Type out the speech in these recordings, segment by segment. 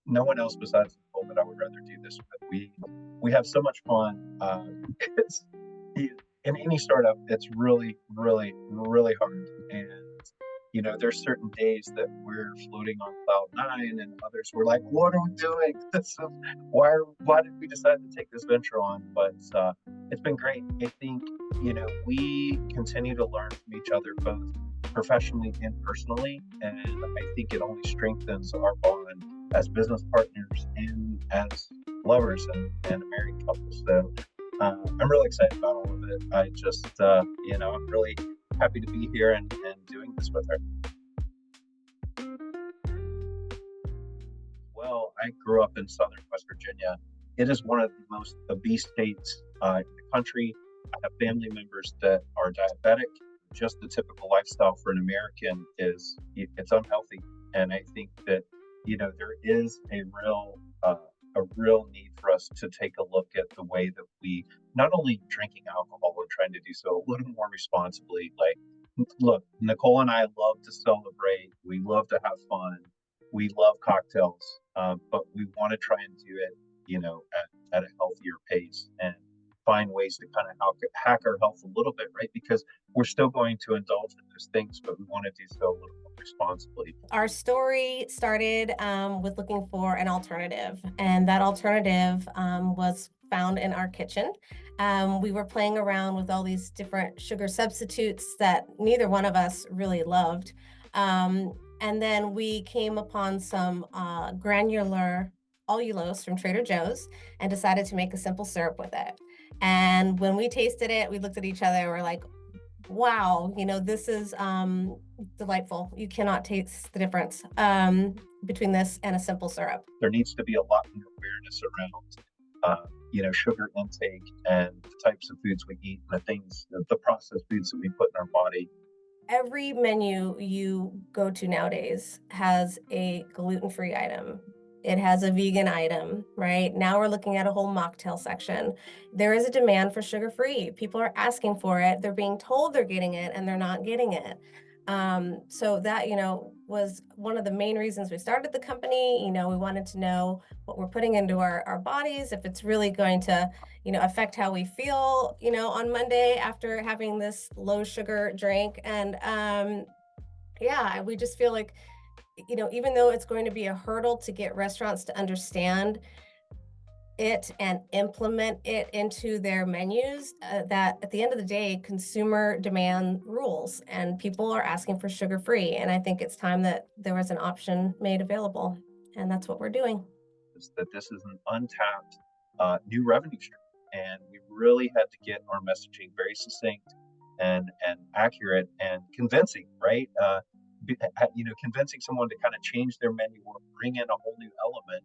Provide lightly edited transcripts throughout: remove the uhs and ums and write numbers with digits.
no one else besides Nicole that I would rather do this with. We have so much fun. It's in any startup, it's really, really, really hard. And there's certain days that we're floating on cloud nine, and others we're like, "What are we doing? Why did we decide to take this venture on?" But it's been great. I think we continue to learn from each other both professionally and personally, and I think it only strengthens our bond as business partners and as lovers and a married couple. So I'm really excited about all of it. I just, I'm really happy to be here and doing this with her. Well, I grew up in Southern West Virginia. It is one of the most obese states in the country. I have family members that are diabetic. Just the typical lifestyle for an American it's unhealthy, and I think that there is a real need for us to take a look at the way that we not only drinking alcohol and trying to do so a little more responsibly. Like, look, Nicole and I love to celebrate. We love to have fun. We love cocktails, but we want to try and do it, at a healthier pace and find ways to kind of hack our health a little bit, right? Because we're still going to indulge in those things, but we want to do so a little more responsibly. Our story started with looking for an alternative, and that alternative was found in our kitchen. We were playing around with all these different sugar substitutes that neither one of us really loved. And then we came upon some granular allulose from Trader Joe's and decided to make a simple syrup with it. And when we tasted it, we looked at each other and we're like, wow, this is delightful. You cannot taste the difference between this and a simple syrup. There needs to be a lot more awareness around, sugar intake and the types of foods we eat, and the processed foods that we put in our body. Every menu you go to nowadays has a gluten-free item. It has a vegan item, right? Now we're looking at a whole mocktail section. There is a demand for sugar-free. People are asking for it. They're being told they're getting it and they're not getting it. So that, was one of the main reasons we started the company. We wanted to know what we're putting into our bodies, if it's really going to, affect how we feel, on Monday after having this low sugar drink. And yeah, we just feel like, even though it's going to be a hurdle to get restaurants to understand it and implement it into their menus, that at the end of the day, consumer demand rules and people are asking for sugar free. And I think it's time that there was an option made available. And that's what we're doing. Is that this is an untapped new revenue stream, and we really had to get our messaging very succinct and accurate and convincing, right? Convincing someone to kind of change their menu or bring in a whole new element.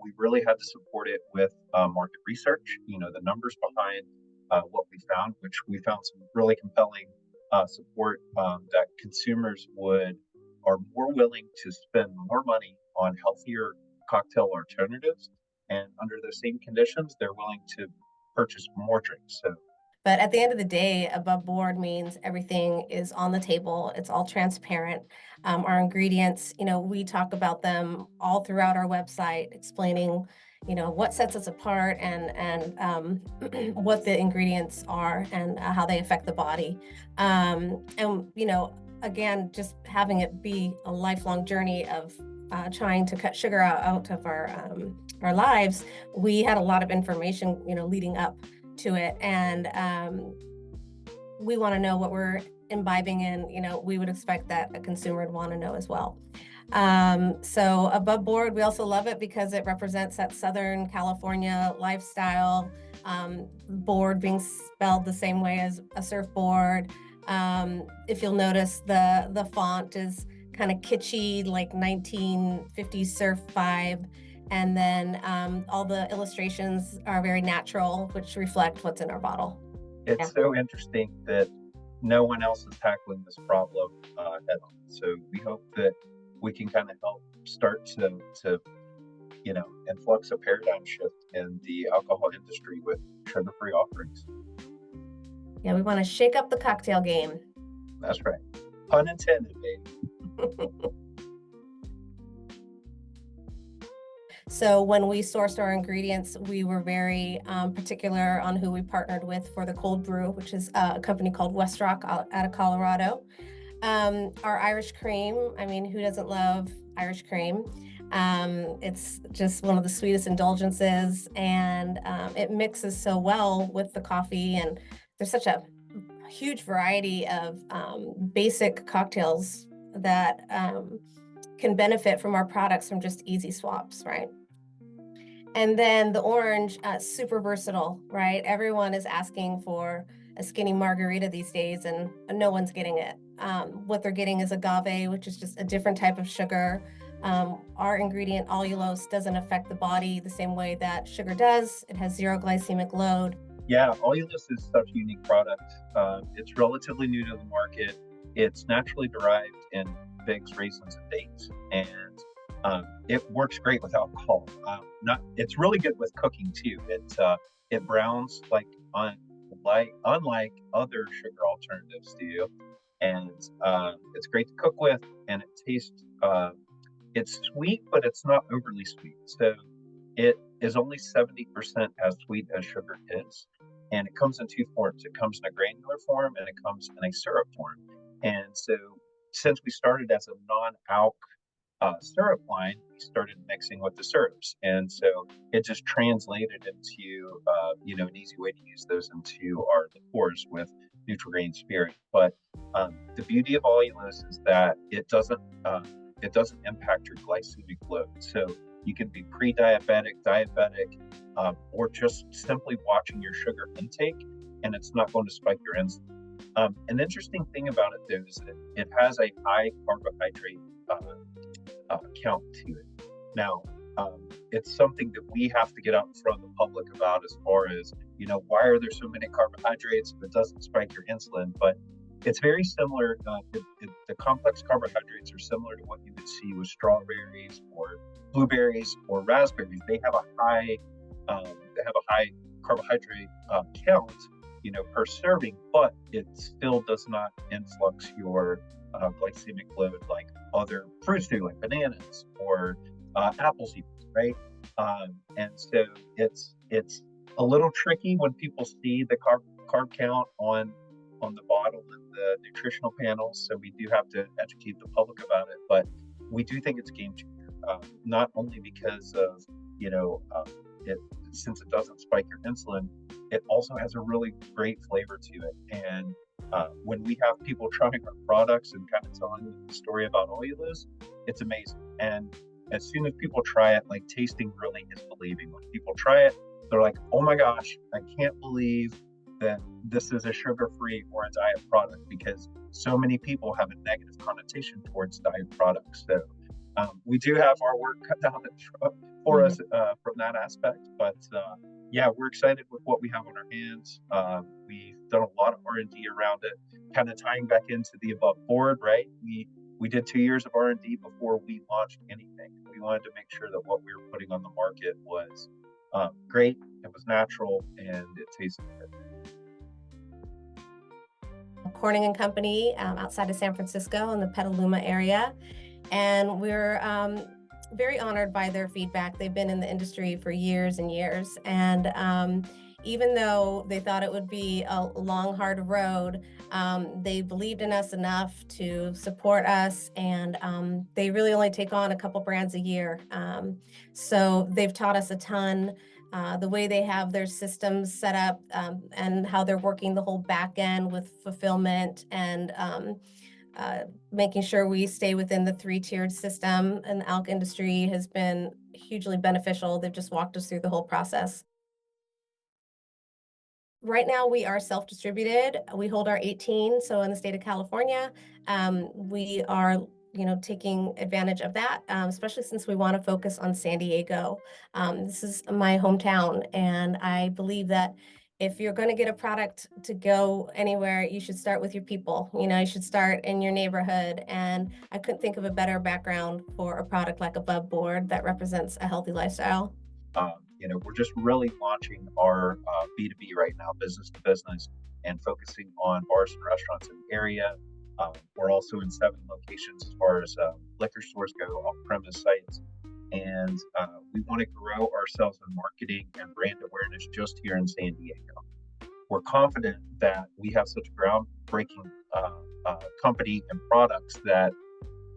We really had to support it with market research. The numbers behind what we found, which we found some really compelling support that consumers are more willing to spend more money on healthier cocktail alternatives, and under the same conditions, they're willing to purchase more drinks. So But at the end of the day, above board means everything is on the table. It's all transparent. Our ingredients, we talk about them all throughout our website, explaining, what sets us apart and what the ingredients are and how they affect the body. And again, just having it be a lifelong journey of trying to cut sugar out of our lives. We had a lot of information, leading up to it, and we want to know what we're imbibing in. We would expect that a consumer would want to know as well. So above board, we also love it because it represents that Southern California lifestyle. Board being spelled the same way as a surfboard. If you'll notice, the font is kind of kitschy, like 1950s surf vibe. And then all the illustrations are very natural, which reflect what's in our bottle. it's so interesting that no one else is tackling this problem head on. So we hope that we can kind of help start to influx a paradigm shift in the alcohol industry with sugar-free offerings. Yeah, we want to shake up the cocktail game. That's right. Pun intended, baby. So when we sourced our ingredients, we were very particular on who we partnered with for the cold brew, which is a company called West Rock out of Colorado. Our Irish cream, I mean, who doesn't love Irish cream? It's just one of the sweetest indulgences, and it mixes so well with the coffee, and there's such a huge variety of basic cocktails that can benefit from our products from just easy swaps, right? And then the orange, super versatile, right? Everyone is asking for a skinny margarita these days, and no one's getting it. What they're getting is agave, which is just a different type of sugar. Our ingredient, allulose, doesn't affect the body the same way that sugar does. It has zero glycemic load. Yeah, Allulose is such a unique product. It's relatively new to the market. It's naturally derived in figs, raisins, and dates, and it works great with alcohol. Not, it's really good with cooking too. It browns unlike other sugar alternatives do, and it's great to cook with, and it tastes. It's sweet, but it's not overly sweet. So it is only 70% as sweet as sugar is. And it comes in two forms. It comes in a granular form and it comes in a syrup form. And so since we started as a non-alc syrup line, we started mixing with the syrups. And so it just translated into, an easy way to use those into our liqueurs with neutral grain spirit. But the beauty of allulose is that it doesn't impact your glycemic load. So you can be pre-diabetic, diabetic, or just simply watching your sugar intake, and it's not going to spike your insulin. An interesting thing about it, though, is that it has a high carbohydrate count to it. Now, it's something that we have to get out in front of the public about as far as, why are there so many carbohydrates if it doesn't spike your insulin? But it's very similar. The complex carbohydrates are similar to what you would see with strawberries or blueberries or raspberries. They have a high carbohydrate count, per serving, but it still does not influx your glycemic load like other fruits do, like bananas or apples, right? And so it's a little tricky when people see the carb count on the bottle and the nutritional panels. So we do have to educate the public about it, but we do think it's a game changer. Not only because of it, since it doesn't spike your insulin, it also has a really great flavor to it. And when we have people trying our products and kind of telling them the story about allulose, it's amazing. And as soon as people try it, like, tasting really is believing. When people try it, they're like, "Oh my gosh, I can't believe that this is a sugar-free or a diet product," because so many people have a negative connotation towards diet products. So we do have our work cut out for us from that aspect, but yeah, we're excited with what we have on our hands. We've done a lot of R&D around it, kind of tying back into the above board, right? We did 2 years of R&D before we launched anything. We wanted to make sure that what we were putting on the market was great, it was natural, and it tasted good. Corning and Company outside of San Francisco in the Petaluma area. And we're very honored by their feedback. They've been in the industry for years and years. And even though they thought it would be a long, hard road, they believed in us enough to support us. And they really only take on a couple brands a year. So they've taught us a ton. The way they have their systems set up and how they're working the whole back end with fulfillment and making sure we stay within the 3-tiered system in the alc industry has been hugely beneficial. They've just walked us through the whole process. Right now, we are self-distributed. We hold our 18, so in the state of California, we are taking advantage of that, especially since we want to focus on San Diego. This is my hometown, and I believe that if you're going to get a product to go anywhere, you should start with your people. You should start in your neighborhood, and I couldn't think of a better background for a product like Above Board that represents a healthy lifestyle. We're just really launching our B2B right now, business to business, and focusing on bars and restaurants in the area. We're also in 7 locations as far as liquor stores go, off-premise sites. and we want to grow ourselves in marketing and brand awareness just here in San Diego. We're confident that we have such groundbreaking company and products that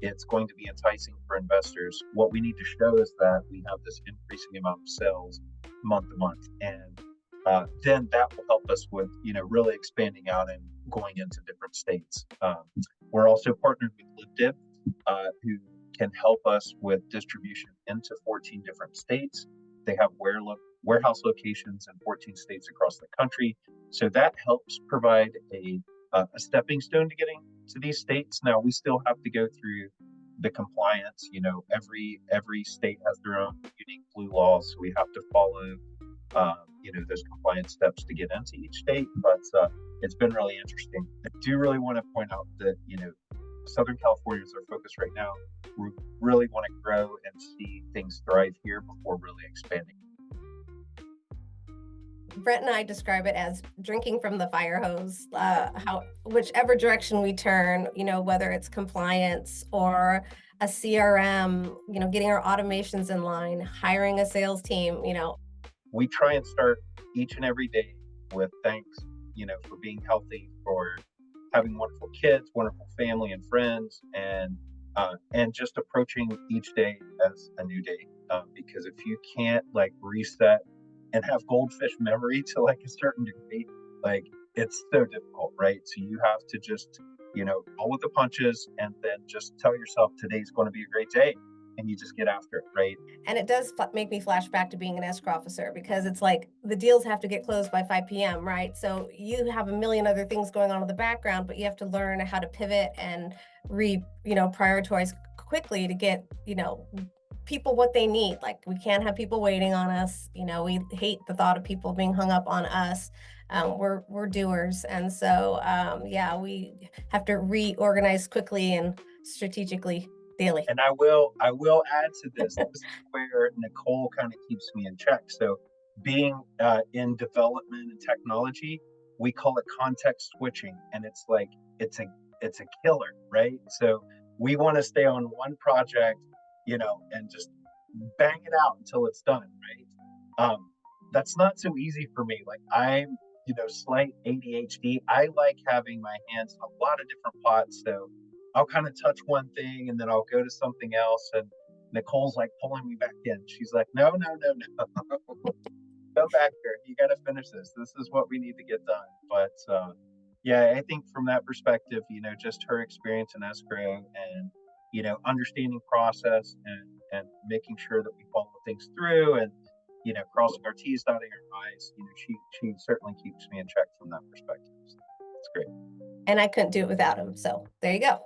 it's going to be enticing for investors. What we need to show is that we have this increasing amount of sales month to month, and then that will help us with really expanding out and going into different states. We're also partnered with LibDiv, who can help us with distribution into 14 different states. They have warehouse locations in 14 states across the country, so that helps provide a stepping stone to getting to these states. Now we still have to go through the compliance. Every state has their own unique blue laws, so we have to follow those compliance steps to get into each state. But it's been really interesting. I do really want to point out that Southern California is our focus right now. We really want to grow and see things thrive here before really expanding. Brett and I describe it as drinking from the fire hose. Whichever direction we turn, whether it's compliance or a CRM, getting our automations in line, hiring a sales team. We try and start each and every day with thanks, for being healthy, for having wonderful kids, wonderful family and friends, and just approaching each day as a new day. Because if you can't reset and have goldfish memory to a certain degree, it's so difficult, right? So you have to just, roll with the punches and then just tell yourself today's going to be a great day, and you just get after it, right? And it does make me flash back to being an escrow officer, because it's like the deals have to get closed by 5 p.m., right? So you have a million other things going on in the background, but you have to learn how to pivot and prioritize quickly to get, people what they need. Like, we can't have people waiting on us. We hate the thought of people being hung up on us. We're doers. And so, we have to reorganize quickly and strategically daily. And I will add to this. This is where Nicole kind of keeps me in check. So being in development and technology, we call it context switching, and it's a killer, right? So we want to stay on one project, and just bang it out until it's done, right? That's not so easy for me. Like, I'm slight ADHD. I like having my hands in a lot of different pots, so I'll kind of touch one thing and then I'll go to something else. And Nicole's like pulling me back in. She's like, no, no, no, no. Go back here. You got to finish this. This is what we need to get done. But yeah, I think from that perspective, just her experience in escrow and, understanding process and making sure that we follow things through and, crossing our T's, dotting our I's, she certainly keeps me in check from that perspective. So it's great. And I couldn't do it without him. So there you go.